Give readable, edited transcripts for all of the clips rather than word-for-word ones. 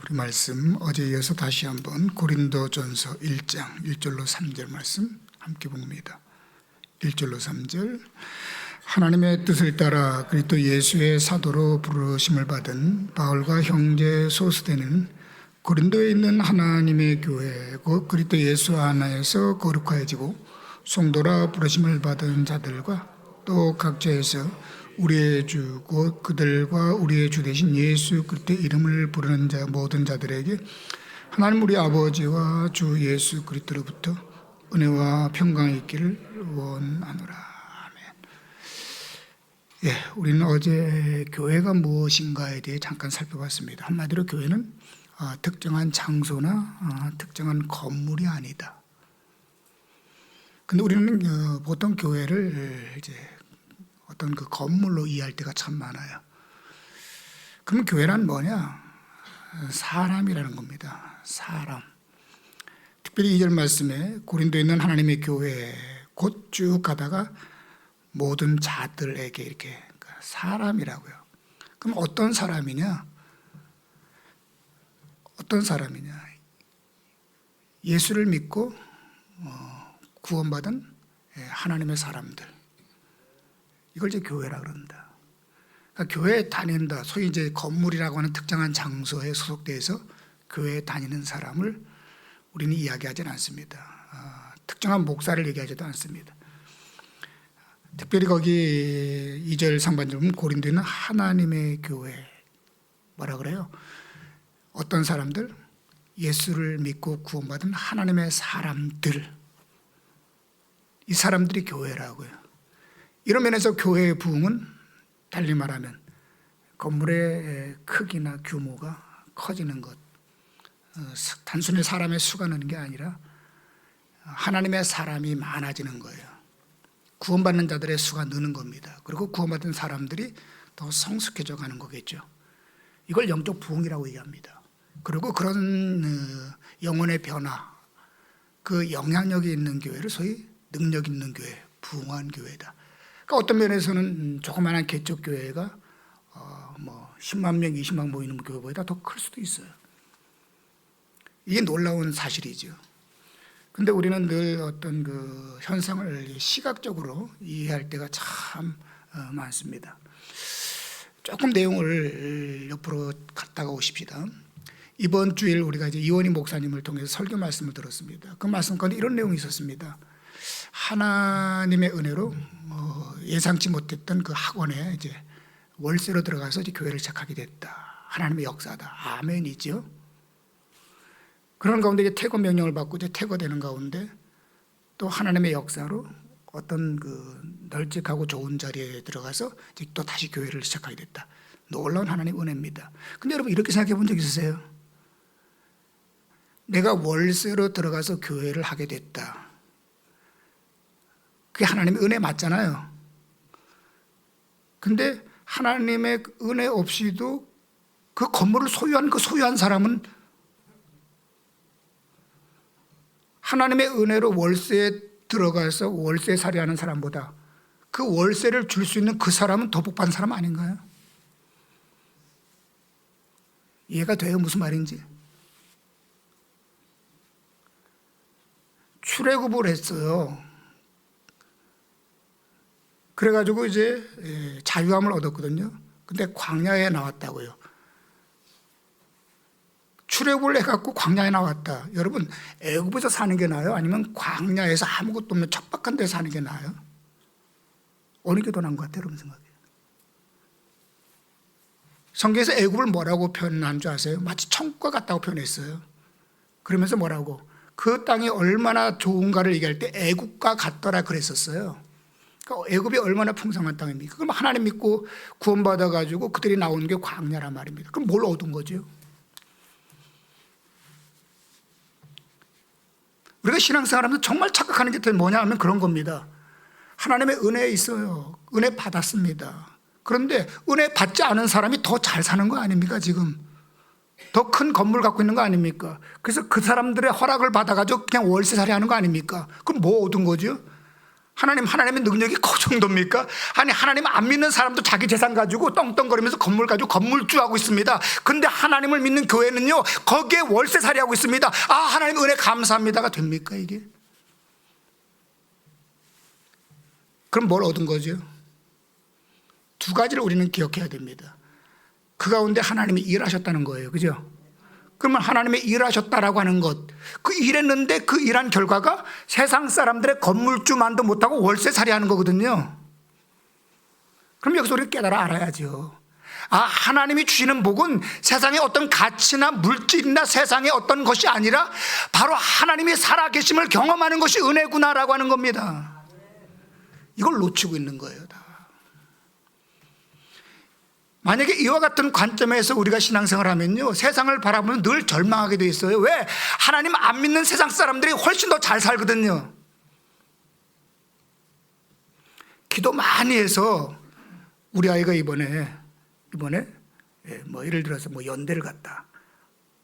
우리 말씀 어제 이어서 다시 한번 고린도전서 1장 1절로 3절 말씀 함께 봅니다. 1절로 3절. 하나님의 뜻을 따라 그리스도 예수의 사도로 부르심을 받은 바울과 형제 소스대는 고린도에 있는 하나님의 교회 곧 그리스도 예수 안에서 거룩하여지고 성도라 부르심을 받은 자들과 또 각처에서 우리의 주 곧 그들과 우리의 주 되신 예수 그리스도의 이름을 부르는 자 모든 자들에게 하나님 우리 아버지와 주 예수 그리스도로부터 은혜와 평강이 있기를 원하노라. 아멘. 우리는 어제 교회가 무엇인가에 대해 잠깐 살펴봤습니다. 한마디로 교회는 특정한 장소나 특정한 건물이 아니다. 근데 우리는 보통 교회를 이제 어떤 그 건물로 이해할 때가 참 많아요. 그러면 교회란 뭐냐? 사람이라는 겁니다. 사람. 특별히 2절 말씀에 고린도에 있는 하나님의 교회 곧 쭉 가다가 모든 자들에게 이렇게 사람이라고요. 그럼 어떤 사람이냐? 어떤 사람이냐? 예수를 믿고 구원받은 하나님의 사람들. 이걸 이제 교회라 그런다. 그러니까 교회에 다닌다. 소위 이제 건물이라고 하는 특정한 장소에 소속돼서 교회에 다니는 사람을 우리는 이야기하지는 않습니다. 특정한 목사를 얘기하지도 않습니다. 특별히 거기 2절 상반절 보면 고린도에 있는 하나님의 교회 뭐라 그래요? 어떤 사람들? 예수를 믿고 구원받은 하나님의 사람들. 이 사람들이 교회라고요. 이런 면에서 교회의 부흥은 달리 말하면 건물의 크기나 규모가 커지는 것, 단순히 사람의 수가 느는 게 아니라 하나님의 사람이 많아지는 거예요. 구원받는 자들의 수가 느는 겁니다. 그리고 구원받은 사람들이 더 성숙해져 가는 거겠죠. 이걸 영적 부흥이라고 얘기합니다. 그리고 그런 영혼의 변화, 그 영향력이 있는 교회를 소위 능력 있는 교회, 부흥한 교회다. 그러니까 어떤 면에서는 조그마한 개척 교회가 10만 명, 20만 모이는 교회보다 더 클 수도 있어요. 이게 놀라운 사실이죠. 근데 우리는 늘 어떤 그 현상을 시각적으로 이해할 때가 참 많습니다. 조금 내용을 옆으로 갔다가 오십시다. 이번 주일 우리가 이제 이원희 목사님을 통해서 설교 말씀을 들었습니다. 그 말씀 가운데 이런 내용이 있었습니다. 하나님의 은혜로 예상치 못했던 그 학원에 이제 월세로 들어가서 이제 교회를 시작하게 됐다. 하나님의 역사다. 아멘이죠. 그런 가운데 이제 퇴거 명령을 받고 이제 퇴거되는 가운데 또 하나님의 역사로 어떤 그 널찍하고 좋은 자리에 들어가서 이제 또 다시 교회를 시작하게 됐다. 놀라운 하나님의 은혜입니다. 근데 여러분 이렇게 생각해 본 적 있으세요? 내가 월세로 들어가서 교회를 하게 됐다. 그게 하나님의 은혜 맞잖아요. 근데 하나님의 은혜 없이도 그 건물을 소유한 사람은 하나님의 은혜로 월세에 들어가서 월세살이 하는 사람보다 그 월세를 줄 수 있는 그 사람은 더 복받은 사람 아닌가요? 이해가 돼요? 무슨 말인지? 출애굽을 했어요. 그래가지고 이제 자유함을 얻었거든요. 근데 광야에 나왔다고요. 출애굽을 해갖고 광야에 나왔다. 여러분 애굽에서 사는 게 나아요? 아니면 광야에서 아무것도 없는 척박한 데서 사는 게 나아요? 어느 게 더 나은 것 같아요? 여러분 생각해요. 성경에서 애굽을 뭐라고 표현한 줄 아세요? 마치 천국과 같다고 표현했어요. 그러면서 뭐라고? 그 땅이 얼마나 좋은가를 얘기할 때 애굽과 같더라 그랬었어요. 그러니까 애굽이 얼마나 풍성한 땅입니까? 그럼 하나님 믿고 구원받아가지고 그들이 나온 게 광야란 말입니다. 그럼 뭘 얻은 거죠? 우리가 신앙생활하면서 정말 착각하는 게 뭐냐 하면 그런 겁니다. 하나님의 은혜에 있어요. 은혜 받았습니다. 그런데 은혜 받지 않은 사람이 더 잘 사는 거 아닙니까 지금? 더 큰 건물 갖고 있는 거 아닙니까? 그래서 그 사람들의 허락을 받아가지고 그냥 월세살이 하는 거 아닙니까? 그럼 뭐 얻은 거죠? 하나님의 능력이 그 정도입니까? 아니, 하나님 안 믿는 사람도 자기 재산 가지고 떵떵거리면서 건물 가지고 건물주하고 있습니다. 근데 하나님을 믿는 교회는요, 거기에 월세살이 하고 있습니다. 아, 하나님 은혜 감사합니다가 됩니까 이게? 그럼 뭘 얻은 거죠? 두 가지를 우리는 기억해야 됩니다. 그 가운데 하나님이 일하셨다는 거예요. 그죠? 그러면 하나님이 일하셨다라고 하는 것, 그 일했는데 그 일한 결과가 세상 사람들의 건물주만도 못하고 월세살이 하는 거거든요. 그럼 여기서 우리가 깨달아 알아야죠. 아, 하나님이 주시는 복은 세상의 어떤 가치나 물질이나 세상의 어떤 것이 아니라 바로 하나님이 살아계심을 경험하는 것이 은혜구나라고 하는 겁니다. 이걸 놓치고 있는 거예요, 다. 만약에 이와 같은 관점에서 우리가 신앙생활을 하면요, 세상을 바라보면 늘 절망하게 돼 있어요. 왜? 하나님 안 믿는 세상 사람들이 훨씬 더 잘 살거든요. 기도 많이 해서 우리 아이가 이번에 예를 들어서 연대를 갔다.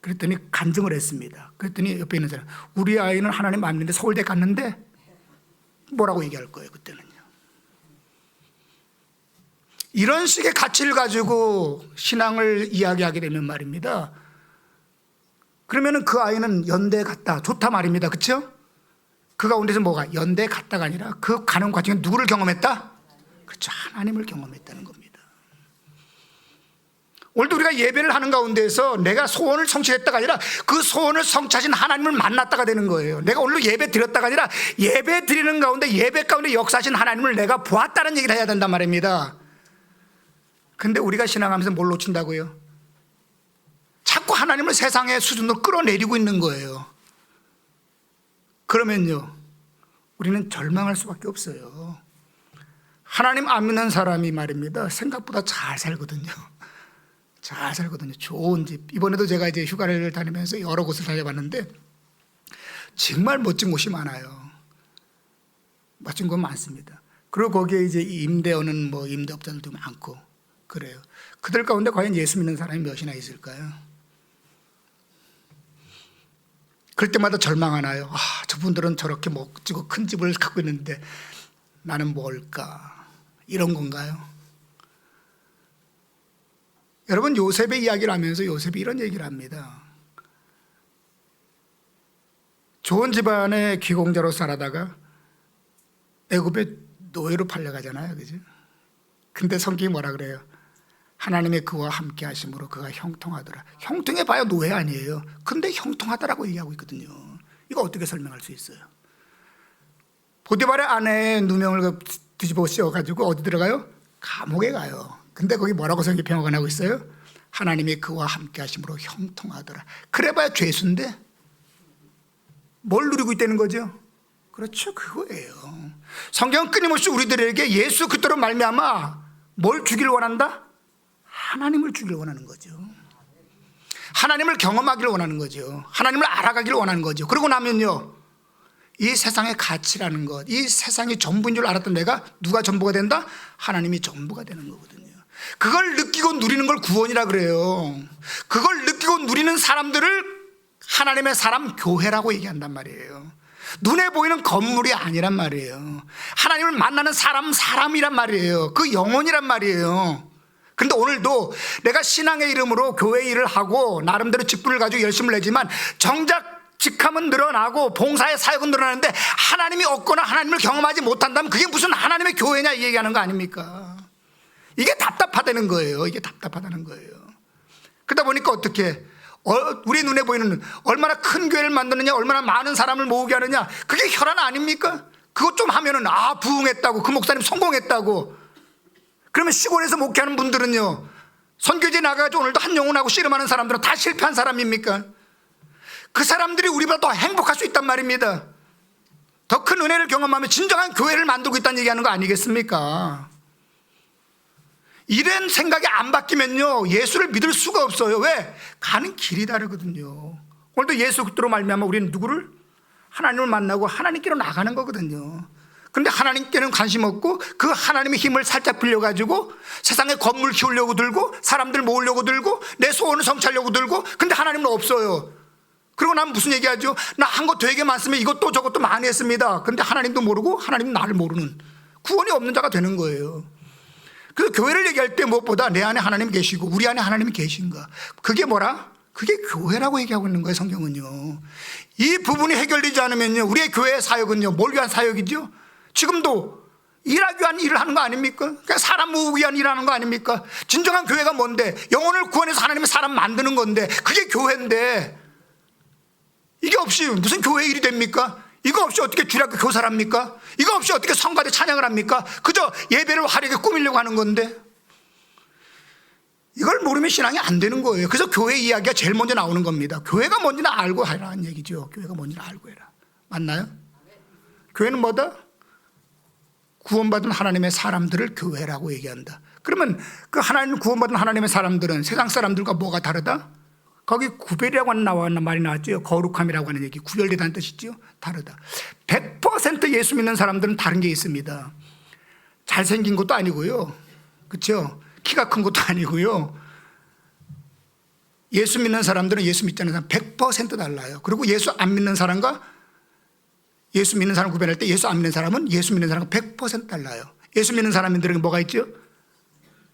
그랬더니 간증을 했습니다. 그랬더니 옆에 있는 사람, 우리 아이는 하나님 안 믿는데 서울대 갔는데 뭐라고 얘기할 거예요, 그때는요. 이런 식의 가치를 가지고 신앙을 이야기하게 되면 말입니다, 그러면은 그 아이는 연대 갔다, 좋다 말입니다. 그렇죠? 그 가운데서 뭐가 연대 갔다가 아니라 그 가는 과정에 누구를 경험했다? 그렇죠, 하나님을 경험했다는 겁니다. 오늘도 우리가 예배를 하는 가운데에서 내가 소원을 성취했다가 아니라 그 소원을 성취하신 하나님을 만났다가 되는 거예요. 내가 오늘 예배 드렸다가 아니라 예배 드리는 가운데, 예배 가운데 역사하신 하나님을 내가 보았다는 얘기를 해야 된단 말입니다. 근데 우리가 신앙하면서 뭘 놓친다고요? 자꾸 하나님을 세상의 수준으로 끌어내리고 있는 거예요. 그러면요, 우리는 절망할 수밖에 없어요. 하나님 안 믿는 사람이 말입니다, 생각보다 잘 살거든요. 잘 살거든요. 좋은 집. 이번에도 제가 이제 휴가를 다니면서 여러 곳을 다녀봤는데 정말 멋진 곳이 많아요. 멋진 곳 많습니다. 그리고 거기에 이제 임대하는 임대업자들도 많고 그래요. 그들 가운데 과연 예수 믿는 사람이 몇이나 있을까요? 그럴 때마다 절망하나요? 아, 저분들은 저렇게 멋지고 큰 집을 갖고 있는데 나는 뭘까? 이런 건가요? 여러분, 요셉의 이야기를 하면서 요셉이 이런 얘기를 합니다. 좋은 집안의 귀공자로 살아다가 애굽에 노예로 팔려가잖아요, 그죠? 근데 성경이 뭐라 그래요? 하나님의 그와 함께 하심으로 그가 형통하더라. 형통해 봐야 노예 아니에요. 근데 형통하다라고 얘기하고 있거든요. 이거 어떻게 설명할 수 있어요? 보디발의 아내의 누명을 뒤집어 씌워가지고 어디 들어가요? 감옥에 가요. 근데 거기 뭐라고 성경이 평가하고 있어요? 하나님이 그와 함께 하심으로 형통하더라. 그래봐야 죄수인데 뭘 누리고 있다는 거죠? 그렇죠, 그거예요. 성경은 끊임없이 우리들에게 예수 그리스도로 말미암아 뭘 주길 원한다? 하나님을 주길 원하는 거죠. 하나님을 경험하기를 원하는 거죠. 하나님을 알아가기를 원하는 거죠. 그러고 나면요, 이 세상의 가치라는 것, 이 세상이 전부인 줄 알았던 내가 누가 전부가 된다? 하나님이 전부가 되는 거거든요. 그걸 느끼고 누리는 걸 구원이라 그래요. 그걸 느끼고 누리는 사람들을 하나님의 사람, 교회라고 얘기한단 말이에요. 눈에 보이는 건물이 아니란 말이에요. 하나님을 만나는 사람이란 말이에요. 그 영혼이란 말이에요. 근데 오늘도 내가 신앙의 이름으로 교회 일을 하고 나름대로 직분을 가지고 열심을 내지만 정작 직함은 늘어나고 봉사의 사역은 늘어나는데 하나님이 없거나 하나님을 경험하지 못한다면 그게 무슨 하나님의 교회냐 이 얘기하는 거 아닙니까? 이게 답답하다는 거예요. 이게 답답하다는 거예요. 그러다 보니까 어떻게 우리 눈에 보이는 얼마나 큰 교회를 만드느냐, 얼마나 많은 사람을 모으게 하느냐, 그게 혈안 아닙니까? 그것 좀 하면은 부흥했다고, 그 목사님 성공했다고. 그러면 시골에서 목회하는 분들은요, 선교지에 나가가지고 오늘도 한 영혼하고 씨름하는 사람들은 다 실패한 사람입니까? 그 사람들이 우리보다 더 행복할 수 있단 말입니다. 더 큰 은혜를 경험하며 진정한 교회를 만들고 있다는 얘기하는 거 아니겠습니까? 이런 생각이 안 바뀌면요, 예수를 믿을 수가 없어요. 왜? 가는 길이 다르거든요. 오늘도 예수 그리스도로 말미암아 우리는 누구를? 하나님을 만나고 하나님께로 나가는 거거든요. 근데 하나님께는 관심 없고 그 하나님의 힘을 살짝 빌려가지고 세상에 건물 키우려고 들고 사람들 모으려고 들고 내 소원을 성취하려고 들고, 근데 하나님은 없어요. 그리고 난 무슨 얘기하죠? 나 한 거 되게 많으면 이것도 저것도 많이 했습니다. 그런데 하나님도 모르고 하나님 나를 모르는 구원이 없는 자가 되는 거예요. 그래서 교회를 얘기할 때 무엇보다 내 안에 하나님이 계시고 우리 안에 하나님이 계신가, 그게 뭐라? 그게 교회라고 얘기하고 있는 거예요. 성경은요. 이 부분이 해결되지 않으면요, 우리의 교회의 사역은요, 뭘 위한 사역이죠? 지금도 일하기 위한 일을 하는 거 아닙니까? 그러니까 사람 모으기 위한 일을 하는 거 아닙니까? 진정한 교회가 뭔데? 영혼을 구원해서 하나님의 사람 만드는 건데, 그게 교회인데, 이게 없이 무슨 교회 일이 됩니까? 이거 없이 어떻게 주일학교 교사를 합니까? 이거 없이 어떻게 성가대 찬양을 합니까? 그저 예배를 화려하게 꾸미려고 하는 건데, 이걸 모르면 신앙이 안 되는 거예요. 그래서 교회 이야기가 제일 먼저 나오는 겁니다. 교회가 뭔지는 알고 하라는 얘기죠. 교회가 뭔지는 알고 해라. 맞나요? 교회는 뭐다? 구원받은 하나님의 사람들을 교회라고 얘기한다. 그러면 그 하나님 구원받은 하나님의 사람들은 세상 사람들과 뭐가 다르다? 거기 구별이라고 하는 말이 나왔죠. 거룩함이라고 하는 얘기, 구별되다는 뜻이죠. 다르다. 100% 예수 믿는 사람들은 다른 게 있습니다. 잘생긴 것도 아니고요, 그렇죠? 키가 큰 것도 아니고요. 예수 믿는 사람들은 예수 믿지 않는 사람 100% 달라요. 그리고 예수 안 믿는 사람과 예수 믿는 사람 구별할 때 예수 안 믿는 사람은 예수 믿는 사람과 100% 달라요. 예수 믿는 사람들에게 뭐가 있죠?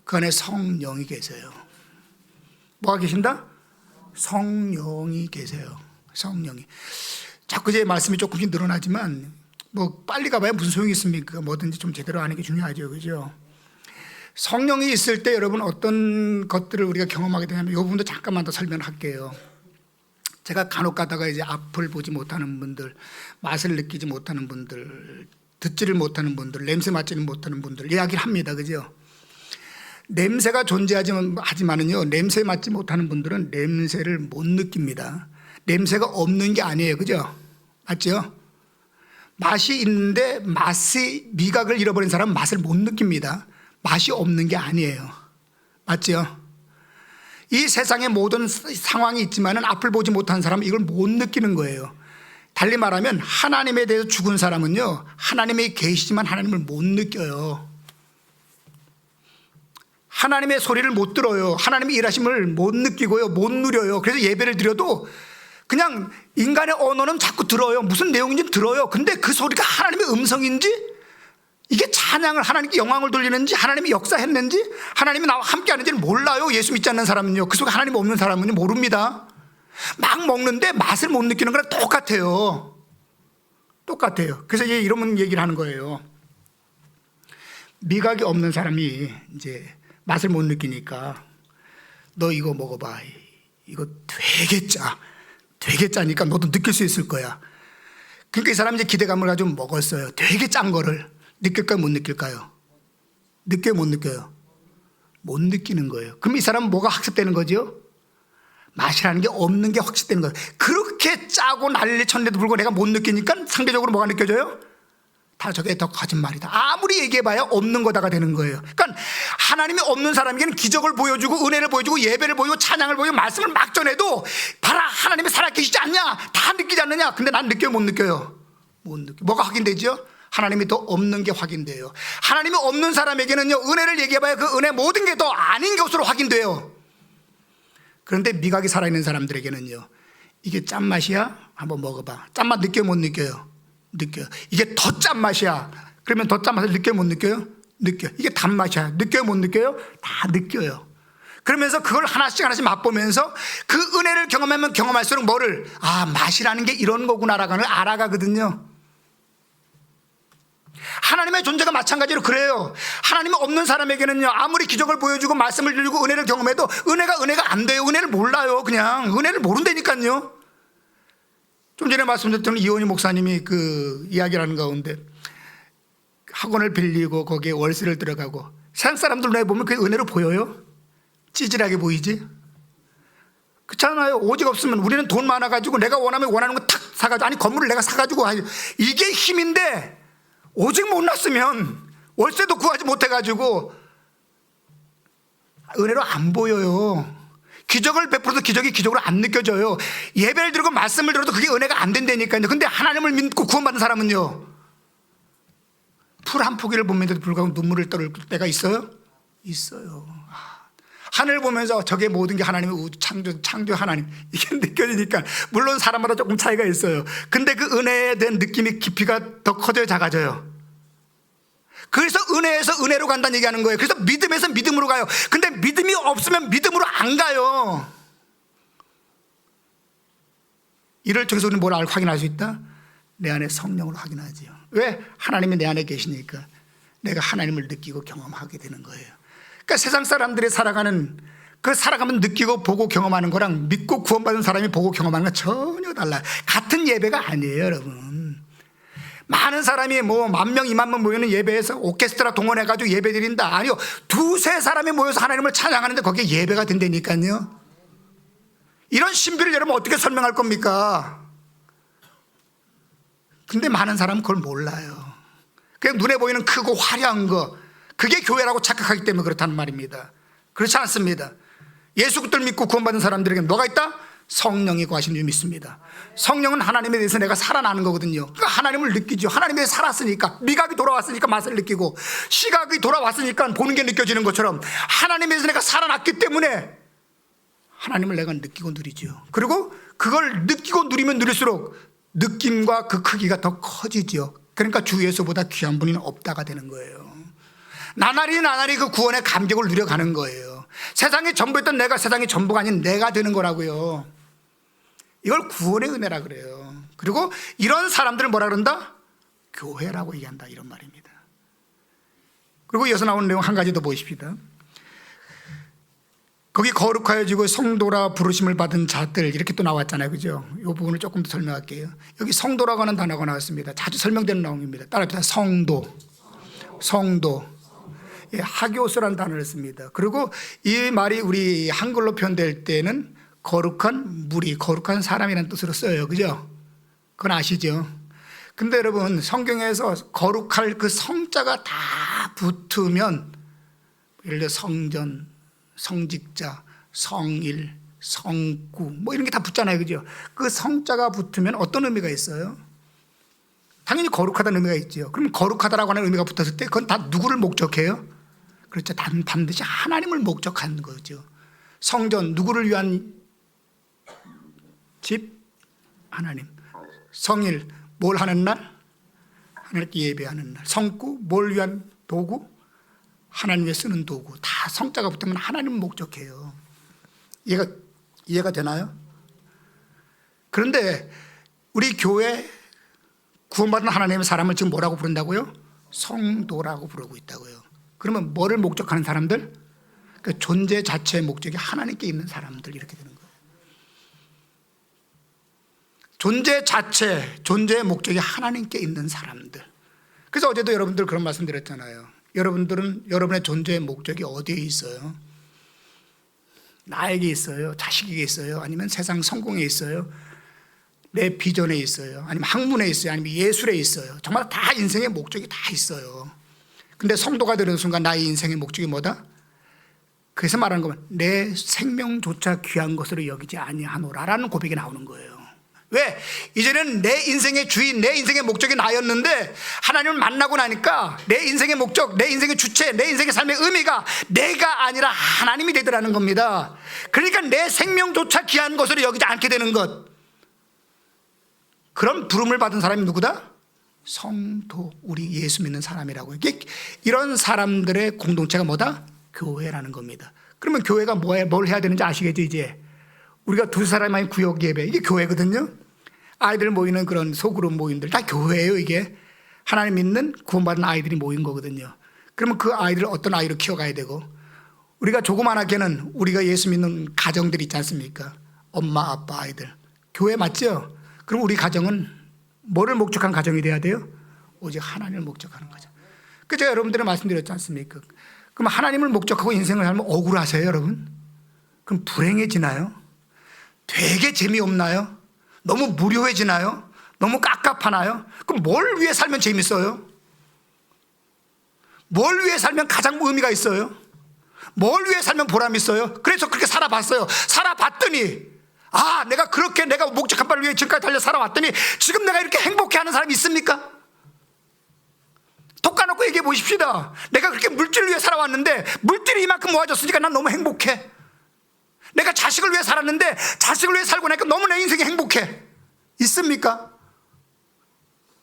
그 안에 성령이 계세요. 뭐가 계신다? 성령이 계세요. 성령이. 자꾸 제 말씀이 조금씩 늘어나지만 뭐 빨리 가봐야 무슨 소용이 있습니까? 뭐든지 좀 제대로 하는 게 중요하죠. 그죠? 성령이 있을 때 여러분 어떤 것들을 우리가 경험하게 되냐면, 이 부분도 잠깐만 더 설명할게요. 제가 간혹 가다가 이제 앞을 보지 못하는 분들, 맛을 느끼지 못하는 분들, 듣지를 못하는 분들, 냄새 맡지는 못하는 분들 이야기를 합니다. 그죠? 냄새가 존재하지만은요, 냄새 맡지 못하는 분들은 냄새를 못 느낍니다. 냄새가 없는 게 아니에요. 그죠? 맞죠? 맛이 있는데 미각을 잃어버린 사람은 맛을 못 느낍니다. 맛이 없는 게 아니에요. 맞죠? 이 세상의 모든 상황이 있지만은 앞을 보지 못한 사람은 이걸 못 느끼는 거예요. 달리 말하면 하나님에 대해서 죽은 사람은요, 하나님이 계시지만 하나님을 못 느껴요. 하나님의 소리를 못 들어요. 하나님의 일하심을 못 느끼고요, 못 누려요. 그래서 예배를 드려도 그냥 인간의 언어는 자꾸 들어요. 무슨 내용인지 들어요. 근데 그 소리가 하나님의 음성인지, 이게 찬양을 하나님께 영광을 돌리는지, 하나님이 역사했는지, 하나님이 나와 함께 하는지는 몰라요. 예수 믿지 않는 사람은요. 그 속에 하나님 없는 사람은요, 모릅니다. 막 먹는데 맛을 못 느끼는 거랑 똑같아요. 똑같아요. 그래서 이런 얘기를 하는 거예요. 미각이 없는 사람이 이제 맛을 못 느끼니까 너 이거 먹어봐. 이거 되게 짜. 되게 짜니까 너도 느낄 수 있을 거야. 그러니까 이 사람이 이제 기대감을 가지고 먹었어요. 되게 짠 거를. 느낄까요? 못 느낄까요? 느껴요? 못 느껴요? 못 느끼는 거예요. 그럼 이 사람은 뭐가 학습되는 거죠? 맛이라는 게 없는 게 확실되는 거예요. 그렇게 짜고 난리 쳤는데도 불구하고 내가 못 느끼니까 상대적으로 뭐가 느껴져요? 다 저게 더 거짓말이다. 아무리 얘기해봐야 없는 거다가 되는 거예요. 그러니까 하나님이 없는 사람에게는 기적을 보여주고 은혜를 보여주고 예배를 보여주고 찬양을 보여주고 말씀을 막 전해도 봐라, 하나님이 살아계시지 않냐? 다 느끼지 않느냐? 근데 난 느껴요? 못 느껴요? 못 느껴요. 뭐가 확인되죠? 하나님이 더 없는 게 확인돼요. 하나님이 없는 사람에게는요, 은혜를 얘기해봐야 그 은혜 모든 게 더 아닌 것으로 확인돼요. 그런데 미각이 살아있는 사람들에게는요, 이게 짠맛이야? 한번 먹어봐. 짠맛 느껴요? 못 느껴요? 느껴요. 이게 더 짠맛이야. 그러면 더 짠맛을 느껴요? 못 느껴요? 느껴요. 이게 단맛이야. 느껴요? 못 느껴요? 다 느껴요. 그러면서 그걸 하나씩 맛보면서 그 은혜를 경험하면 경험할수록 뭐를, 맛이라는 게 이런 거구나라고 알아가거든요. 하나님의 존재가 마찬가지로 그래요. 하나님이 없는 사람에게는요, 아무리 기적을 보여주고 말씀을 들리고 은혜를 경험해도 은혜가 안 돼요. 은혜를 몰라요. 그냥 은혜를 모른다니까요. 좀 전에 말씀드렸던 이원희 목사님이 그 이야기를 하는 가운데 학원을 빌리고 거기에 월세를 들어가고 세상 사람들 눈에 보면 그게 은혜로 보여요? 찌질하게 보이지? 그렇잖아요. 오직 없으면 우리는 돈 많아가지고 내가 원하는 거 탁 사가지고, 아니 건물을 내가 사가지고, 이게 힘인데 오직 못났으면 월세도 구하지 못해가지고 은혜로 안 보여요. 기적을 베풀어도 기적이 기적으로 안 느껴져요. 예배를 드리고 말씀을 들어도 그게 은혜가 안 된다니까요. 근데 하나님을 믿고 구원받은 사람은요, 풀 한 포기를 보면서도 불구하고 눈물을 떨을 때가 있어요? 있어요. 하늘 보면서 저게 모든 게 하나님의 창조 하나님, 이게 느껴지니까 물론 사람마다 조금 차이가 있어요. 근데 그 은혜에 대한 느낌이 깊이가 더 커져요, 작아져요? 그래서 은혜에서 은혜로 간다는 얘기하는 거예요. 그래서 믿음에서 믿음으로 가요. 근데 믿음이 없으면 믿음으로 안 가요. 이를 통해서 우리는 뭘 확인할 수 있다? 내 안에 성령을 확인하지요. 왜? 하나님이 내 안에 계시니까 내가 하나님을 느끼고 경험하게 되는 거예요. 그러니까 세상 사람들이 살아가는, 그 살아가면 느끼고 보고 경험하는 거랑 믿고 구원받은 사람이 보고 경험하는 건 전혀 달라요. 같은 예배가 아니에요, 여러분. 많은 사람이 뭐 10,000명, 20,000명 모이는 예배에서 오케스트라 동원해가지고 예배 드린다. 아니요, 두세 사람이 모여서 하나님을 찬양하는데 거기에 예배가 된다니까요. 이런 신비를 여러분 어떻게 설명할 겁니까? 근데 많은 사람은 그걸 몰라요. 그냥 눈에 보이는 크고 화려한 거, 그게 교회라고 착각하기 때문에 그렇다는 말입니다. 그렇지 않습니다. 예수 그리스도를 믿고 구원받은 사람들에게 뭐가 있다? 성령이 거하시는 줄 믿습니다. 성령은 하나님에 대해서 내가 살아나는 거거든요. 그러니까 하나님을 느끼죠. 하나님에 대해서 살았으니까, 미각이 돌아왔으니까 맛을 느끼고, 시각이 돌아왔으니까 보는 게 느껴지는 것처럼 하나님에 대해서 내가 살아났기 때문에 하나님을 내가 느끼고 누리죠. 그리고 그걸 느끼고 누리면 누릴수록 느낌과 그 크기가 더 커지죠. 그러니까 주 예수보다 귀한 분이 없다가 되는 거예요. 나날이 그 구원의 감격을 누려가는 거예요. 세상의 전부였던 내가 세상의 전부가 아닌 내가 되는 거라고요. 이걸 구원의 은혜라 그래요. 그리고 이런 사람들을 뭐라 그런다? 교회라고 얘기한다, 이런 말입니다. 그리고 이어서 나오는 내용 한 가지 더 보십시다. 거기 거룩하여지고 성도라 부르심을 받은 자들, 이렇게 또 나왔잖아요, 그죠? 이 부분을 조금 더 설명할게요. 여기 성도라고 하는 단어가 나왔습니다. 자주 설명되는 내용입니다. 따라합시다. 성도. 예, 하교스라는 단어를 씁니다. 그리고 이 말이 우리 한글로 표현될 때는 거룩한 무리, 거룩한 사람이라는 뜻으로 써요, 그죠? 그건 아시죠? 근데 여러분, 성경에서 거룩할 그 성자가 다 붙으면, 예를 들어 성전, 성직자, 성일, 성구, 뭐 이런 게 다 붙잖아요, 그죠? 그 성자가 붙으면 어떤 의미가 있어요? 당연히 거룩하다는 의미가 있죠. 그럼 거룩하다라고 하는 의미가 붙었을 때 그건 다 누구를 목적해요? 그렇죠. 반드시 하나님을 목적하는 거죠. 성전, 누구를 위한 집? 하나님. 성일, 뭘 하는 날? 하나님께 예배하는 날. 성구, 뭘 위한 도구? 하나님께 쓰는 도구. 다 성자가 붙으면 하나님을 목적해요. 이해가 되나요? 그런데 우리 교회 구원받은 하나님의 사람을 지금 뭐라고 부른다고요? 성도라고 부르고 있다고요. 그러면 뭐를 목적하는 사람들? 그 존재 자체의 목적이 하나님께 있는 사람들, 이렇게 되는 거예요. 존재 자체, 존재의 목적이 하나님께 있는 사람들. 그래서 어제도 여러분들 그런 말씀 드렸잖아요. 여러분들은 여러분의 존재의 목적이 어디에 있어요? 나에게 있어요? 자식에게 있어요? 아니면 세상 성공에 있어요? 내 비전에 있어요? 아니면 학문에 있어요? 아니면 예술에 있어요? 정말 다 인생의 목적이 다 있어요. 근데 성도가 되는 순간 나의 인생의 목적이 뭐다? 그래서 말하는 거면 내 생명조차 귀한 것으로 여기지 아니하노라라는 고백이 나오는 거예요. 왜? 이제는 내 인생의 주인, 내 인생의 목적이 나였는데 하나님을 만나고 나니까 내 인생의 목적, 내 인생의 주체, 내 인생의 삶의 의미가 내가 아니라 하나님이 되더라는 겁니다. 그러니까 내 생명조차 귀한 것으로 여기지 않게 되는 것, 그런 부름을 받은 사람이 누구다? 성도, 우리 예수 믿는 사람이라고. 이런 사람들의 공동체가 뭐다? 교회라는 겁니다. 그러면 교회가 뭘 해야 되는지 아시겠죠? 이제 우리가 두 사람의 구역 예배, 이게 교회거든요. 아이들 모이는 그런 소그룹 모임들 다 교회예요. 이게 하나님 믿는 구원받은 아이들이 모인 거거든요. 그러면 그 아이들을 어떤 아이로 키워가야 되고, 우리가 조그만하게는 우리가 예수 믿는 가정들 있지 않습니까? 엄마, 아빠, 아이들. 교회 맞죠? 그럼 우리 가정은 뭐를 목적한 가정이 돼야 돼요? 오직 하나님을 목적하는 가정. 그 제가 여러분들에 말씀드렸지 않습니까? 그럼 하나님을 목적하고 인생을 살면 억울하세요, 여러분? 그럼 불행해지나요? 되게 재미없나요? 너무 무료해지나요? 너무 깝깝하나요? 그럼 뭘 위해 살면 재밌어요? 뭘 위해 살면 가장 의미가 있어요? 뭘 위해 살면 보람 있어요? 그래서 그렇게 살아봤어요. 살아봤더니 내가 목적한 바를 위해 지금까지 달려 살아왔더니 지금 내가 이렇게 행복해하는 사람이 있습니까? 살아놓고 얘기해 보십시다. 내가 그렇게 물질을 위해 살아왔는데 물질이 이만큼 모아졌으니까 난 너무 행복해. 내가 자식을 위해 살았는데 자식을 위해 살고 나니까 너무 내 인생이 행복해. 있습니까?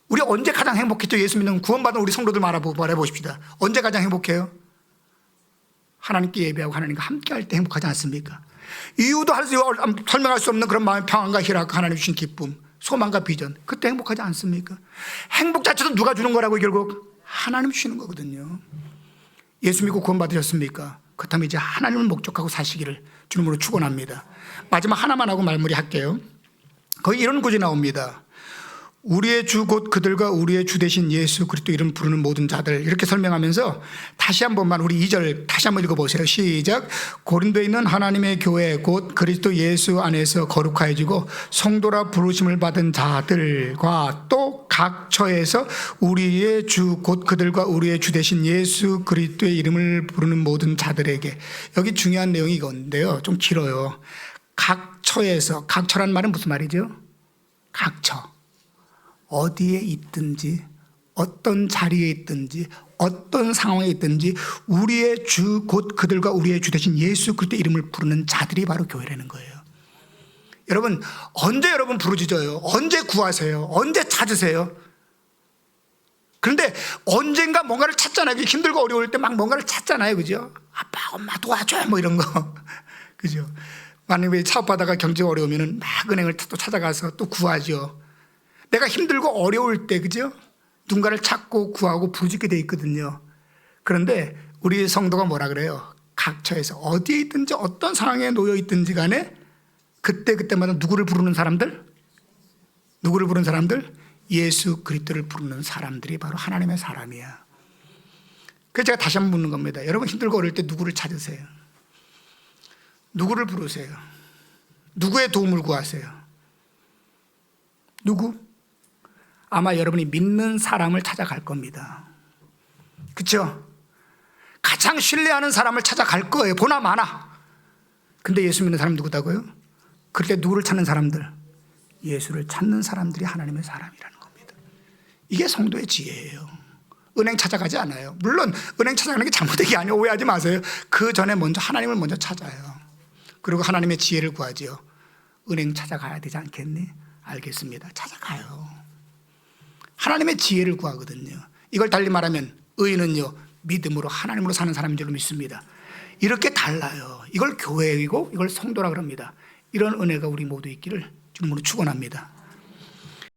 우리 언제 가장 행복했죠? 예수 믿는 구원받은 우리 성도들 말해보십시다. 언제 가장 행복해요? 하나님께 예배하고 하나님과 함께할 때 행복하지 않습니까? 이유도 설명할 수 없는 그런 마음의 평안과 희락과 하나님 주신 기쁨, 소망과 비전, 그때 행복하지 않습니까? 행복 자체도 누가 주는 거라고 결국 하나님 주시는 거거든요. 예수 믿고 구원받으셨습니까? 그렇다면 이제 하나님을 목적하고 사시기를 주님으로 축원합니다. 마지막 하나만 하고 마무리할게요. 거기 이런 구절이 나옵니다. 우리의 주 곧 그들과 우리의 주 되신 예수 그리스도 이름 부르는 모든 자들, 이렇게 설명하면서 다시 한 번만 우리 2절 다시 한번 읽어보세요. 시작. 고린도에 있는 하나님의 교회 곧 그리스도 예수 안에서 거룩하여지고 성도라 부르심을 받은 자들과 또 각 처에서 우리의 주 곧 그들과 우리의 주 되신 예수 그리스도의 이름을 부르는 모든 자들에게. 여기 중요한 내용이 이건데요, 좀 길어요. 각 처에서, 각 처란 말은 무슨 말이죠? 각 처. 어디에 있든지, 어떤 자리에 있든지, 어떤 상황에 있든지 우리의 주 곧 그들과 우리의 주 되신 예수 그리스도의 이름을 부르는 자들이 바로 교회라는 거예요. 여러분, 언제 여러분 부르짖어요? 언제 구하세요? 언제 찾으세요? 그런데 언젠가 뭔가를 찾잖아요. 힘들고 어려울 때 막 뭔가를 찾잖아요. 그죠? 아빠, 엄마 도와줘요. 뭐 이런 거. 그죠? 만약에 사업하다가 경제가 어려우면 막 은행을 또 찾아가서 또 구하죠. 내가 힘들고 어려울 때, 그죠? 누군가를 찾고 구하고 부르짖게 돼 있거든요. 그런데 우리 성도가 뭐라 그래요? 각 처에서 어디에 있든지 어떤 상황에 놓여 있든지 간에 그때마다 누구를 부르는 사람들? 누구를 부르는 사람들? 예수 그리스도를 부르는 사람들이 바로 하나님의 사람이야. 그래서 제가 다시 한번 묻는 겁니다. 여러분 힘들고 어려울 때 누구를 찾으세요? 누구를 부르세요? 누구의 도움을 구하세요? 누구? 아마 여러분이 믿는 사람을 찾아갈 겁니다. 그렇죠? 가장 신뢰하는 사람을 찾아갈 거예요. 보나 마나. 근데 예수 믿는 사람 누구다고요? 그럴 때 누구를 찾는 사람들? 예수를 찾는 사람들이 하나님의 사람이라는 겁니다. 이게 성도의 지혜예요. 은행 찾아가지 않아요. 물론 은행 찾아가는 게 잘못된 게 아니에요. 오해하지 마세요. 그 전에 먼저 하나님을 먼저 찾아요. 그리고 하나님의 지혜를 구하지요. 은행 찾아가야 되지 않겠니? 알겠습니다. 찾아가요. 하나님의 지혜를 구하거든요. 이걸 달리 말하면 의인은요, 믿음으로 하나님으로 사는 사람인 줄로 믿습니다. 이렇게 달라요. 이걸 교회이고 이걸 성도라 그럽니다. 이런 은혜가 우리 모두 있기를 주님으로 축원합니다.